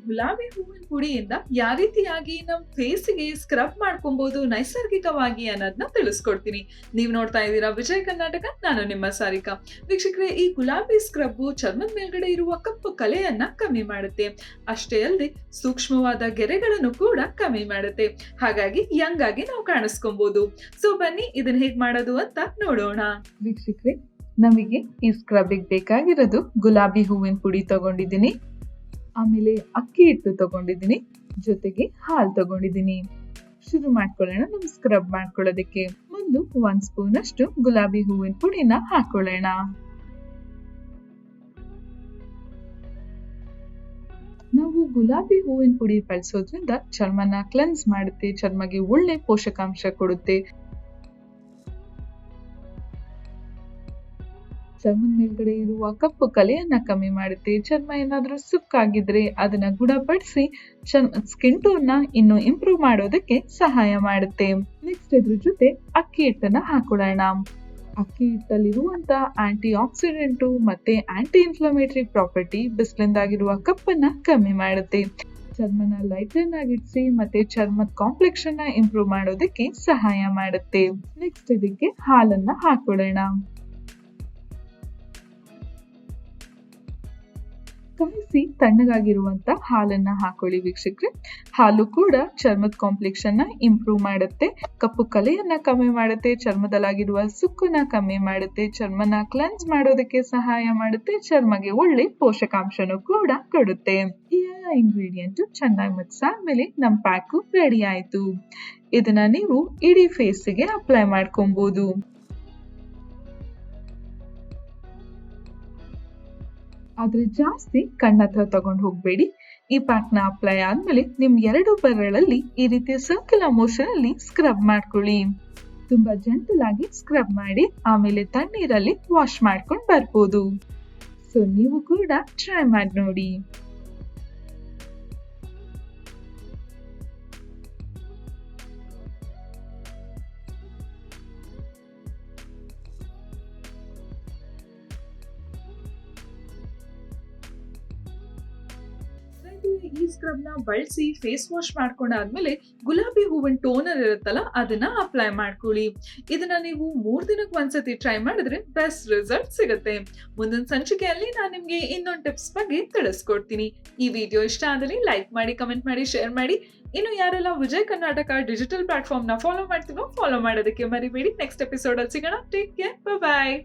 ಗುಲಾಬಿ ಹೂವಿನ ಪುಡಿಯಿಂದ ಯಾವ ರೀತಿಯಾಗಿ ನಮ್ ಫೇಸಿಗೆ ಸ್ಕ್ರಬ್ ಮಾಡ್ಕೊಬಹುದು ನೈಸರ್ಗಿಕವಾಗಿ ಅನ್ನೋದನ್ನ ತಿಳಿಸ್ಕೊಡ್ತೀನಿ. ನೀವು ನೋಡ್ತಾ ಇದ್ದೀರಾ ವಿಜಯ ಕರ್ನಾಟಕ, ನಾನು ನಿಮ್ಮ ಸಾರಿಕಾ. ವೀಕ್ಷಕರೇ, ಈ ಗುಲಾಬಿ ಸ್ಕ್ರಬ್ ಚರ್ಮದ ಮೇಲ್ಗಡೆ ಇರುವ ಕಪ್ಪು ಕಲೆಯನ್ನ ಕಮ್ಮಿ ಮಾಡುತ್ತೆ. ಅಷ್ಟೇ ಅಲ್ಲದೆ ಸೂಕ್ಷ್ಮವಾದ ಗೆರೆಗಳನ್ನು ಕೂಡ ಕಮ್ಮಿ ಮಾಡುತ್ತೆ. ಹಾಗಾಗಿ ಯಂಗ್ ಆಗಿ ನಾವು ಕಾಣಿಸ್ಕೊಬಹುದು. ಸೊ ಬನ್ನಿ ಇದನ್ನ ಹೇಗ್ ಮಾಡೋದು ಅಂತ ನೋಡೋಣ. ವೀಕ್ಷಕರೇ, ನಮಗೆ ಈ ಸ್ಕ್ರಬ್ಬಿಗೆ ಬೇಕಾಗಿರೋದು ಗುಲಾಬಿ ಹೂವಿನ ಪುಡಿ ತಗೊಂಡಿದ್ದೀನಿ, ಆಮೇಲೆ ಅಕ್ಕಿ ಹಿಟ್ಟು ತಗೊಂಡಿದ್ದೀನಿ, ಜೊತೆಗೆ ಹಾಲು ತಗೊಂಡಿದ್ದೀನಿ. ಶುರು ಮಾಡ್ಕೊಳ್ಳೋಣ ನಮ್ ಸ್ಕ್ರಬ್ ಮಾಡ್ಕೊಳ್ಳೋದಕ್ಕೆ. ಮೊದಲು 1 ಸ್ಪೂನ್ ಅಷ್ಟು ಗುಲಾಬಿ ಹೂವಿನ ಪುಡಿನ ಹಾಕೊಳ್ಳೋಣ. ನಾವು ಗುಲಾಬಿ ಹೂವಿನ ಪುಡಿ ಬಳಸೋದ್ರಿಂದ ಚರ್ಮನ ಕ್ಲೆನ್ಸ್ ಮಾಡುತ್ತೆ, ಚರ್ಮಗೆ ಒಳ್ಳೆ ಪೋಷಕಾಂಶ ಕೊಡುತ್ತೆ. ಚರ್ಮದ ಮೇಲ್ಗಡೆ ಇರುವ ಕಪ್ಪು ಕಲೆಯನ್ನ ಕಮ್ಮಿ ಮಾಡುತ್ತೆ. ಚರ್ಮ ಏನಾದ್ರೂ ಸುಕ್ಕಾಗಿದ್ರೆ ಅದನ್ನ ಗುಣಪಡಿಸಿ ಸ್ಕಿನ್ ಟೋನ್ ನ ಇನ್ನು ಇಂಪ್ರೂವ್ ಮಾಡೋದಕ್ಕೆ ಸಹಾಯ ಮಾಡುತ್ತೆ. ನೆಕ್ಸ್ಟ್ ಇದ್ರ ಜೊತೆ ಅಕ್ಕಿ ಹಿಟ್ಟನ್ನ ಹಾಕೊಳ್ಳೋಣ. ಅಕ್ಕಿ ಹಿಟ್ಟಲ್ಲಿರುವಂತ ಆಂಟಿ ಆಕ್ಸಿಡೆಂಟು ಮತ್ತೆ ಆಂಟಿ ಇನ್ಫ್ಲಮೇಟರಿ ಪ್ರಾಪರ್ಟಿ ಬಿಸಿಲಿಂದಾಗಿರುವ ಕಪ್ಪನ್ನ ಕಮ್ಮಿ ಮಾಡುತ್ತೆ. ಚರ್ಮನ ಲೈಟನ್ ಆಗಿಡಿಸಿ ಮತ್ತೆ ಚರ್ಮದ ಕಾಂಪ್ಲೆಕ್ಷನ್ ನ ಇಂಪ್ರೂವ್ ಮಾಡೋದಕ್ಕೆ ಸಹಾಯ ಮಾಡುತ್ತೆ. ನೆಕ್ಸ್ಟ್ ಇದಕ್ಕೆ ಹಾಲನ್ನ ಹಾಕೊಳ್ಳೋಣ. ಕಾಯಿಸಿ ತಣ್ಣಗಾಗಿರುವಂತ ಹಾಲನ್ನ ಹಾಕೊಳ್ಳಿ ವೀಕ್ಷಕರೇ. ಹಾಲು ಕೂಡ ಚರ್ಮದ ಕಾಂಪ್ಲೆಕ್ಷನ್ ನ ಇಂಪ್ರೂವ್ ಮಾಡುತ್ತೆ, ಕಪ್ಪು ಕಲೆಯನ್ನ ಕಮ್ಮಿ ಮಾಡುತ್ತೆ, ಚರ್ಮದಲ್ಲಾಗಿರುವ ಸುಕ್ಕನ್ನ ಕಮ್ಮಿ ಮಾಡುತ್ತೆ, ಚರ್ಮನ ಕ್ಲೆನ್ಸ್ ಮಾಡೋದಕ್ಕೆ ಸಹಾಯ ಮಾಡುತ್ತೆ, ಚರ್ಮಗೆ ಒಳ್ಳೆ ಪೋಷಕಾಂಶನೂ ಕೂಡ ಕೊಡುತ್ತೆ. ಈ ಎಲ್ಲ ಇಂಗ್ರೀಡಿಯೆಂಟ್ ಚೆನ್ನಾಗಿ ಮಿಕ್ಸ್ ಆದ್ಮೇಲೆ ನಮ್ ಪ್ಯಾಕು ರೆಡಿ ಆಯ್ತು. ಇದನ್ನ ನೀವು ಇಡೀ ಫೇಸ್ಗೆ ಅಪ್ಲೈ ಮಾಡ್ಕೊಬಹುದು. ಆದ್ರೆ ಜಾಸ್ತಿ ಕಣ್ಣತ್ರ ತಗೊಂಡು ಹೋಗ್ಬೇಡಿ. ಈ ಪ್ಯಾಕ್ ನ ಅಪ್ಲೈ ಆದ್ಮೇಲೆ ನಿಮ್ 2 ಬೆರಳಲ್ಲಿ ಈ ರೀತಿ ಸರ್ಕ್ಯುಲರ್ ಮೋಷನ್ ಅಲ್ಲಿ ಸ್ಕ್ರಬ್ ಮಾಡ್ಕೊಳ್ಳಿ. ತುಂಬಾ ಜೆಂಟಲ್ ಆಗಿ ಸ್ಕ್ರಬ್ ಮಾಡಿ ಆಮೇಲೆ ತಣ್ಣೀರಲ್ಲಿ ವಾಶ್ ಮಾಡ್ಕೊಂಡು ಬರ್ಬೋದು. ಸೊ ನೀವು ಕೂಡ ಟ್ರೈ ಮಾಡಿ ನೋಡಿ. ಈ ಸ್ಕ್ರಬ್ ನ ಬಳಸಿ ಫೇಸ್ ವಾಶ್ ಮಾಡ್ಕೊಂಡಾದ್ಮೇಲೆ ಗುಲಾಬಿ ಹೂವಿನ ಟೋನರ್ ಇರುತ್ತಲ್ಲ ಅದನ್ನ ಅಪ್ಲೈ ಮಾಡ್ಕೊಳ್ಳಿ. ಇದನ್ನ ನೀವು 3 ದಿನಕ್ಕೆ ಒಂದ್ಸತಿ ಟ್ರೈ ಮಾಡಿದ್ರೆ ಬೆಸ್ಟ್ ರಿಸಲ್ಟ್ ಸಿಗುತ್ತೆ. ಮುಂದಿನ ಸಂಚಿಕೆಯಲ್ಲಿ ನಾನು ನಿಮ್ಗೆ ಇನ್ನೊಂದು ಟಿಪ್ಸ್ ಬಗ್ಗೆ ತಿಳಿಸ್ಕೊಡ್ತೀನಿ. ಈ ವಿಡಿಯೋ ಇಷ್ಟ ಆದಲ್ಲಿ ಲೈಕ್ ಮಾಡಿ, ಕಮೆಂಟ್ ಮಾಡಿ, ಶೇರ್ ಮಾಡಿ. ಇನ್ನು ಯಾರೆಲ್ಲ ವಿಜಯ್ ಕರ್ನಾಟಕ ಡಿಜಿಟಲ್ ಪ್ಲಾಟ್ಫಾರ್ಮ್ ನ ಫಾಲೋ ಮಾಡ್ತೀನೋ ಫಾಲೋ ಮಾಡೋದಕ್ಕೆ ಮರಿಬೇಡಿ. ನೆಕ್ಸ್ಟ್ ಎಪಿಸೋಡ್ ಅಲ್ಲಿ ಸಿಗೋಣ. ಟೇಕ್ ಕೇರ್, ಬಾಯ್.